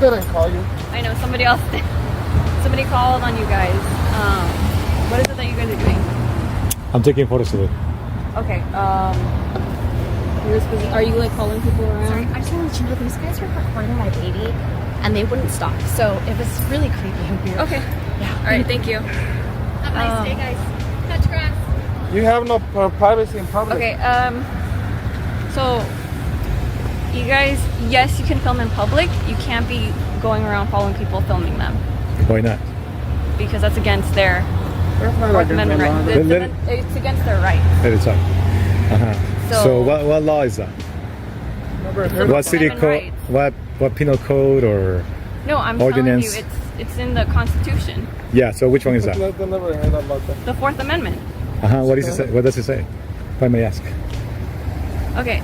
Didn't call you. I know somebody else did. Somebody called on you guys. What is it that you guys are doing? I'm taking photos today. Okay. Are you like calling people around? Sorry, I just wanted to let you know these guys were recording my baby, and they wouldn't stop. So it was really creepy and weird. Okay. Yeah. All right. Thank you. Have a nice day, guys. Touch grass. You have no privacy in public. Okay. So you guys, yes, you can film in public. You can't be going around following people, filming them, Why not? because that's against their That's not Fourth against Amendment the law. right. It's against their rights. Let it talk. So, So what law is that? Never It's heard a What city Amendment code? What penal code or? No, I'm Ordinance. telling you, it's in the Constitution, Yeah. So which one is that? I never heard about that. the Fourth Amendment. What does it say? What does it say? If I may ask. Okay,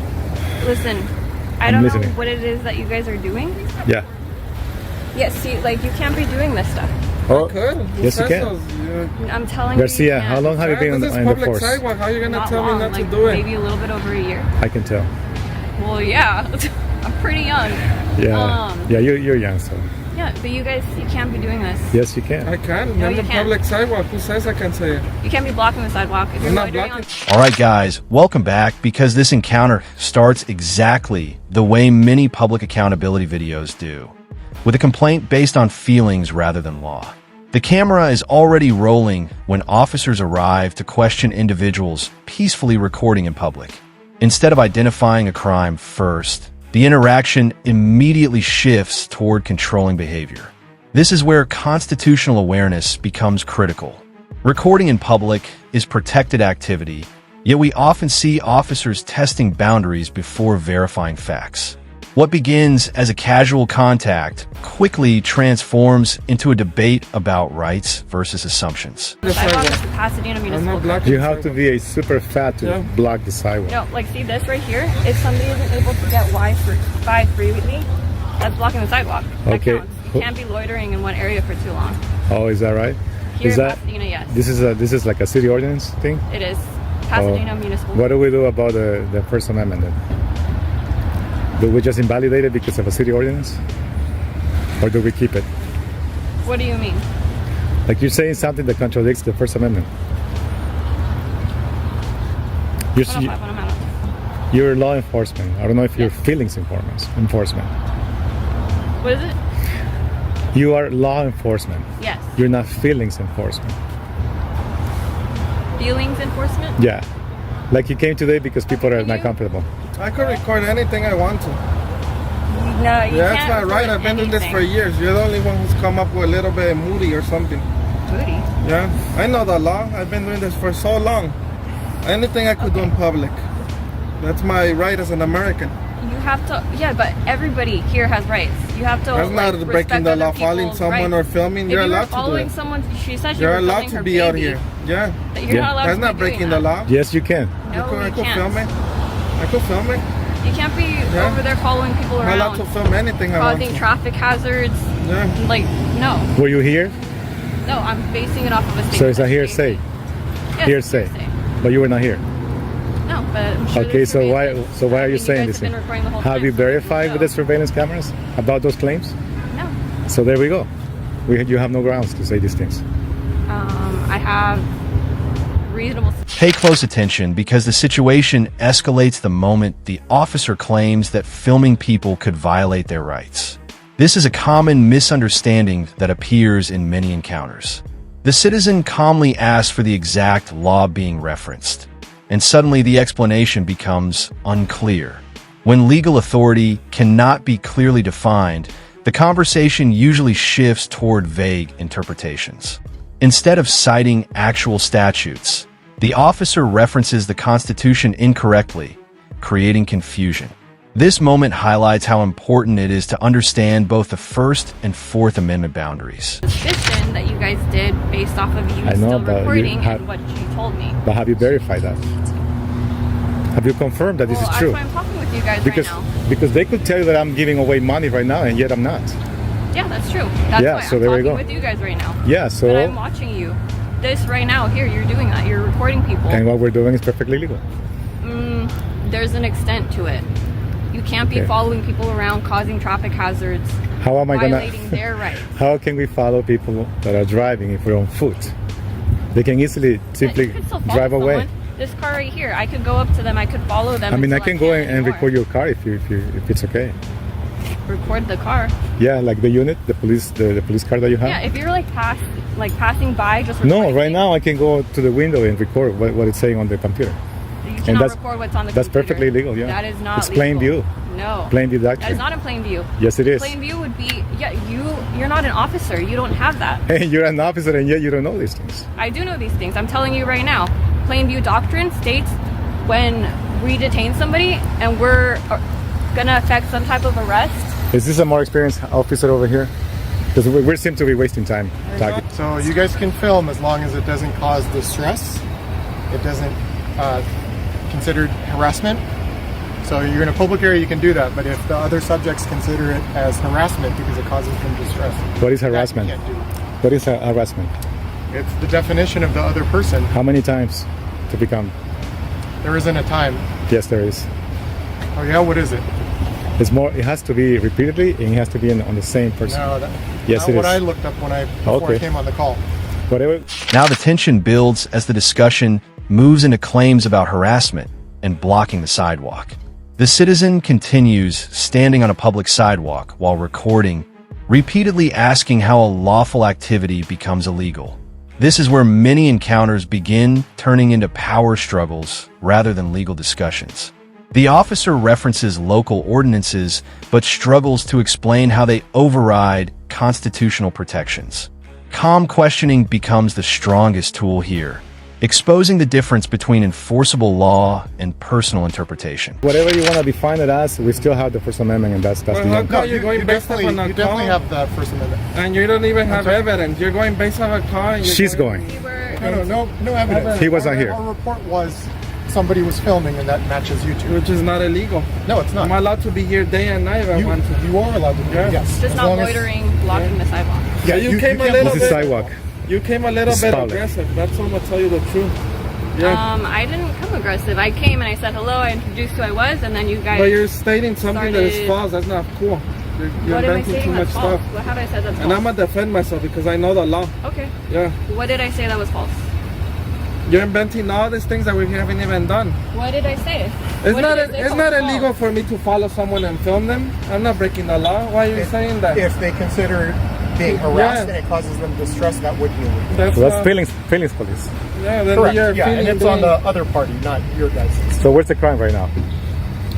listen, I I'm don't listening. know what it is that you guys are doing. Yeah. Yeah, see, like you can't be doing this stuff. Oh, Good. Who yes, you says can. those? I'm telling Garcia, you. how long have you been This is on the public force? sidewalk. How are you gonna Not tell long, me not like to do it? maybe a little bit over a year. I can tell. Well, yeah, I'm pretty young. Yeah. Yeah, you're young, so Yeah, but you guys, you can't be doing this. yes, you can. I can. No, I'm you the can't. public sidewalk. Who says I can say it? You can't be blocking the sidewalk. If you're I'm not loitering blocking. All right, guys, welcome back because this encounter starts exactly the way many public accountability videos do, with a complaint based on feelings rather than law. The camera is already rolling when officers arrive to question individuals peacefully recording in public. Instead of identifying a crime first, the interaction immediately shifts toward controlling behavior. This is where constitutional awareness becomes critical. Recording in public is protected activity, yet we often see officers testing boundaries before verifying facts. What begins as a casual contact quickly transforms into a debate about rights versus assumptions. The sidewalk is sidewalk. the Pasadena I'm Municipal not Code. blocking. You the have to sidewalk. be a super fat to Yeah. block the sidewalk. No, like see this right here? If somebody isn't able to get Wi-Fi free with me, that's blocking the sidewalk. That Okay. counts. You can't be loitering in one area for too long. Oh, is that right? Here Is in that Pasadena, yes. this is like a city ordinance thing? It is. Pasadena Oh. Municipal What do we do about the First Amendment then? Do we just invalidate it because of a city ordinance? Or do we keep it? What do you mean? Like you're saying something that contradicts the First Amendment. You're, 105 on a minute. you're law enforcement. I don't know if you're Yes. feelings enforcement. What is it? You are law enforcement. Yes. You're not feelings enforcement. Feelings enforcement? Yeah. Like you came today because people are Can not you- comfortable. I could record anything I want to. No, you Yeah, can't. that's not right. record I've been doing this for anything. years. You're the only one who's come up with a little bit moody or something. Booty. Yeah, I know the law. I've been doing this for so long. Anything I could do in public. That's my right as an American. You have to. Yeah, but everybody here has rights. You have to. That's not like, breaking respect the other law. Following people's someone rights. or filming, If you're you were allowed to do following it. someone, she said you You're were allowed filming to her be out baby. here. Yeah, That you're Yeah. not allowed that's to not be doing breaking the that. law. Yes, you can. No, I you could can't. film it. I could film it. You can't be Yeah. over there following people I'm allowed around, to film anything I want causing to. traffic hazards. Yeah. Like, no, Were you here? no, I'm basing it off of a statement. So it's a that's hearsay. made. Yes, Hearsay. But you were not here. No, but I'm sure Okay, there's so why surveillance. so why are you I mean, saying guys this? have been recording the whole Have time, you so there's verified no with the show. surveillance cameras about those claims? No. So there we go. You have no grounds to say these things. I have reasonable. Pay close attention because the situation escalates the moment the officer claims that filming people could violate their rights. This is a common misunderstanding that appears in many encounters. The citizen calmly asks for the exact law being referenced, and suddenly the explanation becomes unclear. When legal authority cannot be clearly defined, the conversation usually shifts toward vague interpretations. Instead of citing actual statutes, the officer references the Constitution incorrectly, creating confusion. This moment highlights how important it is to understand both the First and Fourth Amendment boundaries. Suspicion that you guys did based off of you I know, still but you recording have- and what you told me. But have you verified that? Have you confirmed that this Well, is true? that's why I'm talking with you guys Because right now. because they could tell you that I'm giving away money right now and yet I'm not. Yeah, that's true. That's Yeah, why so I'm there we talking go. with you guys right now. Yeah, so But I'm watching you. This right now, here, you're doing that. You're recording people. and what we're doing is perfectly legal. There's an extent to it. You can't be Okay. following people around, causing traffic hazards, How am I violating gonna? their rights. How can we follow people that are driving if we're on foot? They can easily simply You could still follow drive away. someone. This car right here, I could go up to them, I could follow them. I mean, I until can go and anymore. record your car if it's okay. Record the car. Yeah, like the unit, the police car that you have. Yeah, if you're like passing by, just No, recording right it, now I can go to the window and record what it's saying on the computer. You cannot that's- record what's on the that's computer. perfectly legal, yeah. That is not It's legal. plain view. No. Plain view That is doctrine. not in plain view. Yes, it is. Plain view would be, yeah, you're not an officer. You don't have that. Hey, you're an officer and yet you don't know these things. I do know these things. I'm telling you right now. Plain view doctrine states when we detain somebody and we're gonna affect some type of arrest. Is this a more experienced officer over here? Because we seem to be wasting time talking. So you guys can film as long as it doesn't cause distress. It doesn't considered harassment. So you're in a public area, you can do that. But if the other subjects consider it as harassment because it causes them distress, What is that you harassment? can't do. What is harassment? It's the definition of the other person. How many times to become? There isn't a time. Yes, there is. Oh yeah, what is it? It's more. It has to be repeatedly, and it has to be on the same person. No, Yes, not it what is. I looked up before Okay. I came on the call. Whatever. Now the tension builds as the discussion moves into claims about harassment and blocking the sidewalk. The citizen continues standing on a public sidewalk while recording, repeatedly asking how a lawful activity becomes illegal. This is where many encounters begin turning into power struggles rather than legal discussions. The officer references local ordinances but struggles to explain how they override constitutional protections. Calm questioning becomes the strongest tool here, exposing the difference between enforceable law and personal interpretation. Whatever you want to define it as, we still have the First Amendment, and that's the Well, how end. come you're going based off on a you definitely call have the First Amendment. and you don't even have evidence? You're going based off a car. And you're She's going. No evidence. He wasn't here. Our report was somebody was filming, and that matches YouTube. which is not illegal. No, it's not. I'm allowed to be here day and night if I want to. You are allowed to do it, Yeah. yes. Just as not long as- loitering, blocking the sidewalk. Yeah, you came a can't- little This is bit. sidewalk. You came a little It's bit public. aggressive. That's all. I'm gonna tell you the truth. Yeah. I didn't come aggressive. I came and I said hello. I introduced who I was, and then you guys. But you're stating something that is started- false. That's not cool. You're what am I inventing saying too much that's false? stuff. What have I said that's And false? I'm gonna defend myself because I know the law. Okay. Yeah. What did I say that was false? You're inventing all these things that we haven't even done. What did I say? It's What not. did I say It's that not was illegal false? for me to follow someone and film them. I'm not breaking the law. Why are you saying that? If they consider being harassed Yeah. and it causes them distress, that would be illegal. That's, So that's feelings police. Yeah, then Correct. you're Yeah, and feeling it's on the being- other party, not your guys'. So where's the crime right now?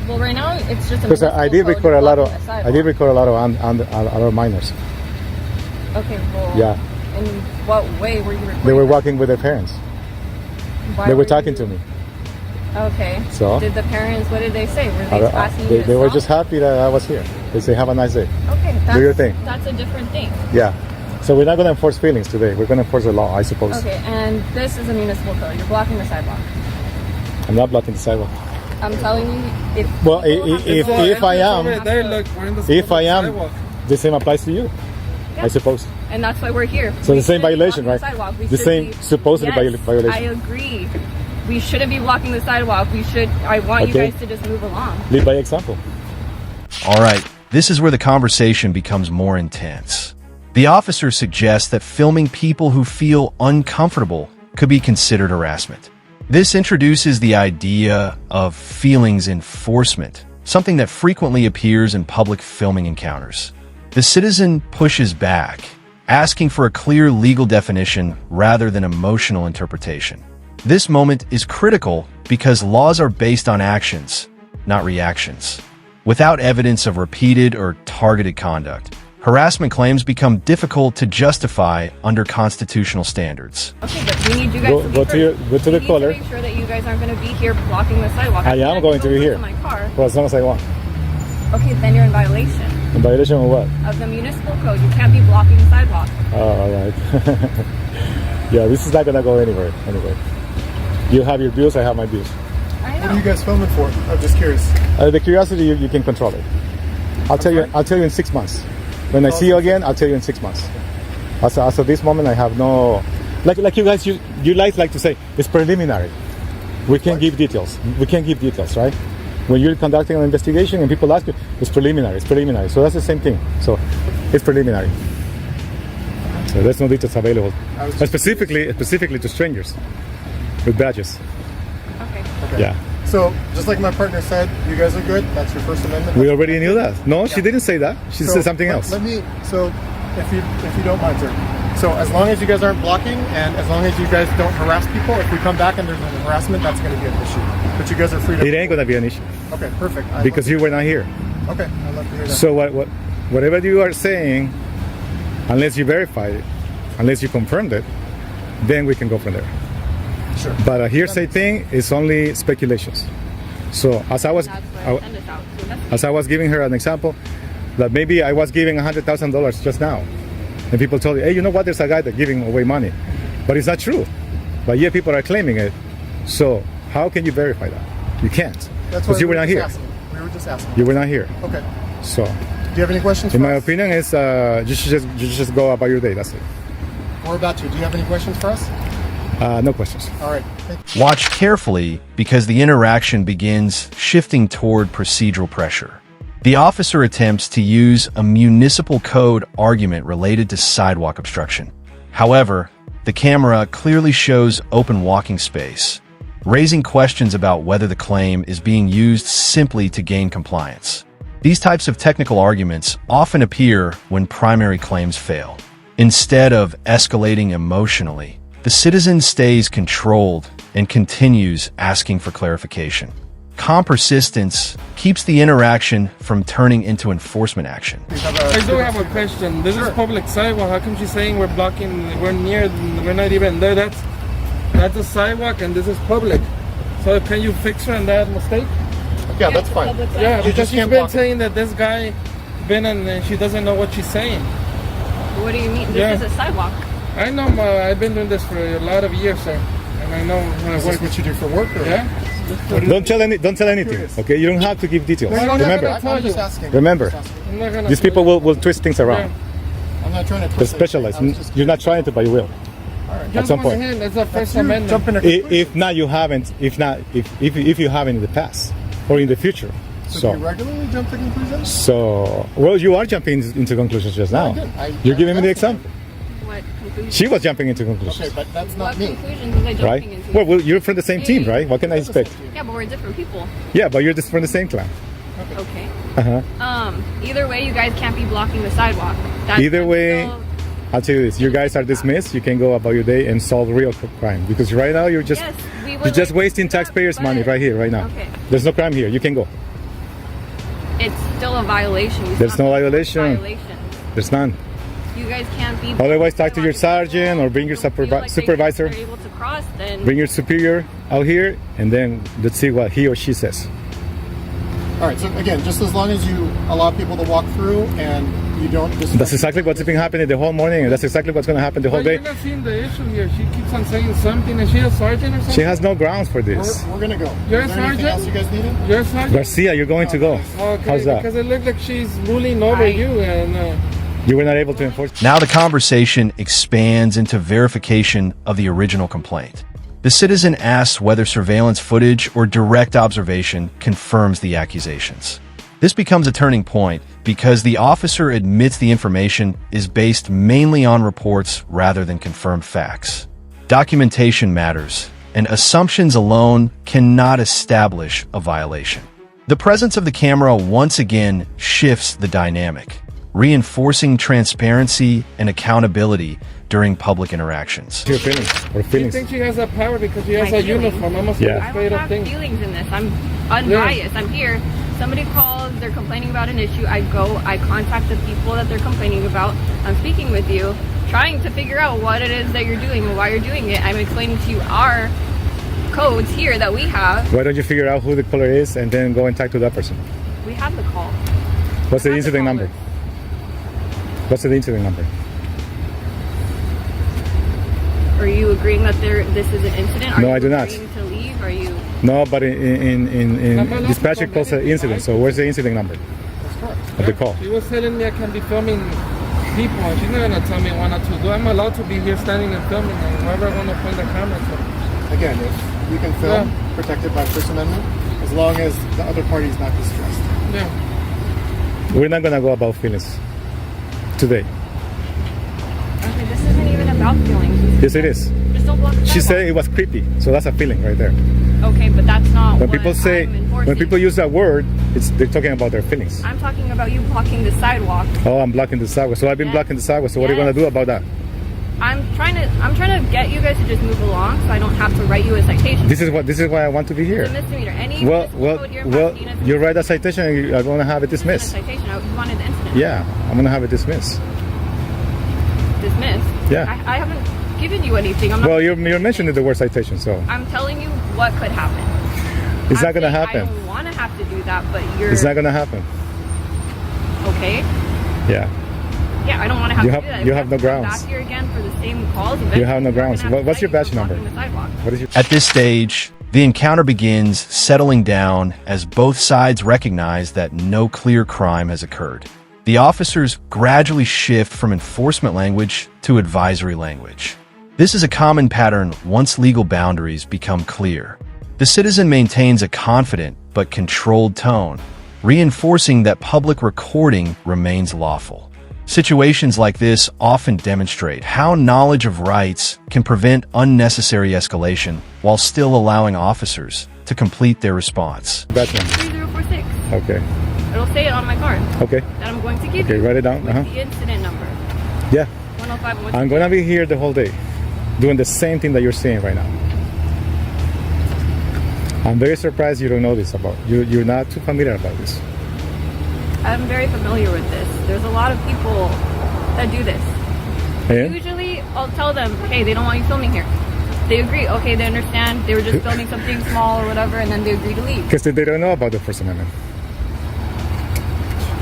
Well, right now it's just a Because I municipal did code record a lot of blocking the I did sidewalk. record a lot of other minors. Okay. Well. Yeah, In what way were you recording? they were that? walking with their parents. Why They were were talking you- to me. Okay. So? Did the parents? What did they say? Were they asking you They, to they were stop? just happy that I was here. They say, "Have a nice day." Okay. That's, your thing. That's a different thing. Yeah. So we're not going to enforce feelings today. We're going to enforce the law, I suppose. Okay. And this is a municipal code. You're blocking the sidewalk. I'm not blocking the sidewalk. I'm telling you, if Well, people have to if- go- if I am- Over there, look, we're in the If I am, sidewalk. the same applies to you, Yeah. I suppose. and that's why we're here. So We the same shouldn't be violation, blocking right? The, sidewalk. We The should same be- supposedly yes, violation. I agree. We shouldn't be blocking the sidewalk. We should. I want you Okay. guys to just move along. Lead by example. All right, this is where the conversation becomes more intense. The officer suggests that filming people who feel uncomfortable could be considered harassment. This introduces the idea of feelings enforcement, something that frequently appears in public filming encounters. The citizen pushes back, asking for a clear legal definition rather than emotional interpretation. This moment is critical because laws are based on actions, not reactions. Without evidence of repeated or targeted conduct, harassment claims become difficult to justify under constitutional standards. Okay, but we need you guys Go- to be go to your- go to the we caller. need to make sure that you guys aren't going to be here blocking the sidewalk. I am can going to go be over here. My car. For as long as I want. Okay, then you're in violation In violation of what? of the municipal code. You can't be blocking the sidewalk. Oh, all right. Yeah, this is not going to go anywhere anyway. You have your views, I have my views. I What know. are you guys filming for? I'm just curious. The curiosity, you can control it. I'll tell you in 6 months. When I see you again, I'll tell you in 6 months. As of this moment, I have no... Like you guys, you guys like to say, it's preliminary. We can't give details. We can't give details, right? When you're conducting an investigation and people ask you, it's preliminary. It's preliminary. So that's the same thing. So it's preliminary. So there's no details available, specifically to strangers with badges. Okay. Yeah. So, just like my partner said, you guys are good. That's your First Amendment. We already knew that. No, she didn't say that. She said something else. Let me. So, if you don't mind, sir. So, as long as you guys aren't blocking, and as long as you guys don't harass people, if we come back and there's an harassment, that's going to be an issue. But you guys are free to. It ain't gonna be an issue Okay, perfect. because you were not here. Okay, I'd love to hear that. So whatever you are saying, unless you verified it, unless you confirmed it, then we can go from there. Sure. But a hearsay thing is only speculations. So as I was That's why I send this out. So that's as I was giving her an example, that maybe I was giving $100,000 just now, and people told you, hey, you know what? There's a guy that's giving away money, but it's not true. But yet people are claiming it. So how can you verify that? You can't, That's why because you were not here. We were just asking. You were not here. Okay. So, Do you have any questions? in for my us? opinion, is you should just go about your day. That's it. We're about to. Do you have any questions for us? No questions. All right. Watch carefully because the interaction begins shifting toward procedural pressure. The officer attempts to use a municipal code argument related to sidewalk obstruction. However, the camera clearly shows open walking space, raising questions about whether the claim is being used simply to gain compliance. These types of technical arguments often appear when primary claims fail. Instead of escalating emotionally, the citizen stays controlled and continues asking for clarification. Calm persistence keeps the interaction from turning into enforcement action. I do have a question. This is public sidewalk. How come she's saying we're blocking? We're not even there. That's a sidewalk, and this is public. So can you fix her on that mistake? Yeah, that's fine. Yeah, You because just she's can't been block it. saying that this guy been and she doesn't know what she's saying. What do you mean? This Yeah. is a sidewalk. I know. I've been doing this for a lot of years, sir, and I know how Is it this works. what you do for work? Or? Yeah. Don't tell anything. Okay, you don't have to give details. I'm not Remember, gonna tell I'm just you. asking. Remember. I'm just asking. I'm not gonna these people will twist things around. Yeah. I'm not trying to. They're twist it. specialized. I was just- You're not trying to, but you will. All right. Just some one point. hand. That's a First You Amendment. jump in a If not, you haven't. If you haven't in the past or in the future. So, do you regularly jump to conclusions? Well, you are jumping into conclusions just No, I now. didn't. You're giving me the that's fine. example. What conclusions? She was jumping into conclusions, Okay, but that's What not me. conclusions was I jumping right? into? Well, you're from the same team, right? What can I expect? Yeah, but we're different people. Yeah, but you're just from the same clan. Okay. Uh-huh. Either way, you guys can't be blocking the sidewalk. That's Either way, still- I'll tell you this: you guys are dismissed. You can go about your day and solve real crime because right now you're just Yes, we would you're just like wasting to do that, taxpayers' money but right here, right now. Okay. There's no crime here. You can go. It's still a violation. You There's stop no those violation. Violations. There's none. You guys can't be. Otherwise, talk to your sergeant or bring your Don't feel like supervisor. They're able to cross, then Bring your superior out here, and then let's see what he or she says. All right. So again, just as long as you allow people to walk through and you don't. That's exactly what's been happening the whole morning, and that's exactly what's going to happen the whole But you're day. not seeing the issue here. She keeps on saying something. Is she a sergeant or something? She has no grounds for this. We're gonna go. You're Is a there anything sergeant? else you guys needed? You're a sergeant? Garcia, you're going to go. Okay, How's that? because it looks like she's ruling over you, and You were not able to enforce. Now the conversation expands into verification of the original complaint. The citizen asks whether surveillance footage or direct observation confirms the accusations. This becomes a turning point because the officer admits the information is based mainly on reports rather than confirmed facts. Documentation matters, and assumptions alone cannot establish a violation. The presence of the camera once again shifts the dynamic, reinforcing transparency and accountability during public interactions. Your feelings or I feelings. think she has that power because she has My a feelings. uniform. Almost Yeah. like a I straight don't up have thing. feelings in this. I'm unbiased. I'm here. Somebody calls, they're complaining about an issue. I go, I contact the people that they're complaining about. I'm speaking with you, trying to figure out what it is that you're doing and why you're doing it. I'm explaining to you our codes here that we have. Why don't you figure out who the caller is and then go and talk to that person? We have the call. What's the Have the incident caller. number? What's the incident number? Are you agreeing that this is an incident? Are No, you I do not. agreeing to leave? Are you? No, but in dispatcher calls an incident. So where's the incident number of the call? She was telling me I can be filming people, and she's not gonna tell me what not to do. I'm allowed to be here standing and filming, and whoever I want to point the camera to. Again, if you can film, protected by First Amendment, as as long as the other party is not distressed. Yeah. We're not gonna go about feelings today. Okay, this isn't even about feelings. Yes, it is. Just don't block the She sidewalk. said it was creepy, so that's a feeling right there. Okay, but that's not When what people say, I'm enforcing. when people use that word, they're talking about their feelings. I'm talking about you blocking the sidewalk. Oh, I'm blocking the sidewalk. So I've been Yes. blocking the sidewalk. So what are you Yes. gonna do about that? I'm trying to get you guys to just move along, so I don't have to write you a citation. This is why I want to be here. It's a misdemeanor. Any Well, municipal code here in well, Pasadena is you write a citation and I'm gonna have it a dismissed. citation. You wanted the incident Yeah, I'm gonna have it dismissed. dismissed. Yeah. I haven't given you anything. I'm not. Well, you're mentioning the word citation, so I'm telling you what could happen. it's I'm not gonna saying happen. I don't want to have to do that, but you're It's not gonna happen. okay. Yeah, Yeah, I don't want to have You to have- do that. If you we have no to come grounds. Back here again for the same calls. you have no eventually we're grounds. gonna have to What's your fight badge for number? blocking the sidewalk. What is your? At this stage, the encounter begins settling down as both sides recognize that no clear crime has occurred. The officers gradually shift from enforcement language to advisory language. This is a common pattern once legal boundaries become clear. The citizen maintains a confident but controlled tone, reinforcing that public recording remains lawful. Situations like this often demonstrate how knowledge of rights can prevent unnecessary escalation while still allowing officers to complete their response. Badge number. 3046. Okay. It'll say it on my card Okay. that I'm going to give Okay, you. write it down. With Uh-huh. the incident number. Yeah. 105 and I'm gonna be here the whole day, doing the same thing that you're saying right now. I'm very surprised you don't know this about. You're not too familiar about this. I'm very familiar with this. There's a lot of people that do this. And Usually, I'll tell them, hey, they don't want you filming here. They agree. Okay, they understand. They were just filming something small or whatever, and then they agree to leave. because they don't know about the First Amendment.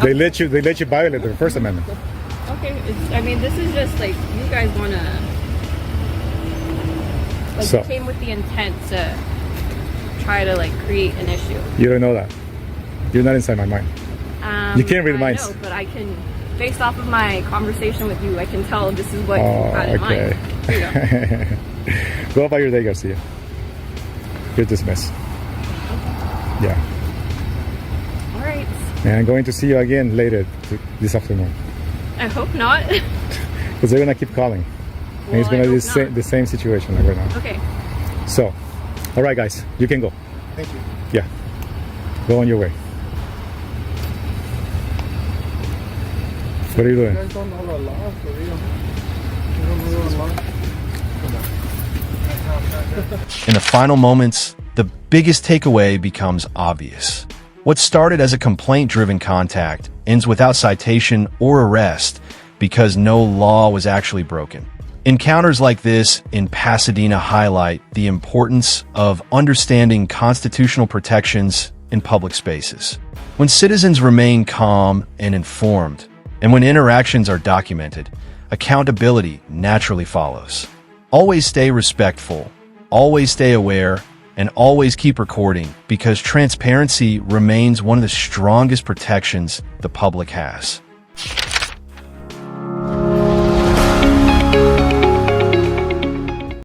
They let you violate the First Amendment. Okay, I mean, this is just like you guys want to. Like, So- it came with the intent to try to like create an issue. You don't know that. You're not inside my mind. You can't read I minds. know, but I can, based off of my conversation with you, I can tell this is what you Oh, had in okay. mind. Here you go. Go about your day, Garcia. You're dismissed. Yeah. All right. And I'm going to see you again later this afternoon. I hope not. Because they're going to keep calling. And it's Well, going to I be hope not. the same situation like right now. Okay. So, all right, guys, you can go. Thank you. Yeah. Go on your way. What are you doing? You guys don't know the law, for real. You don't know the law. In the final moments, the biggest takeaway becomes obvious. What started as a complaint-driven contact ends without citation or arrest because no law was actually broken. Encounters like this in Pasadena highlight the importance of understanding constitutional protections in public spaces. When citizens remain calm and informed, and when interactions are documented, accountability naturally follows. Always stay respectful, always stay aware, and always keep recording because transparency remains one of the strongest protections the public has.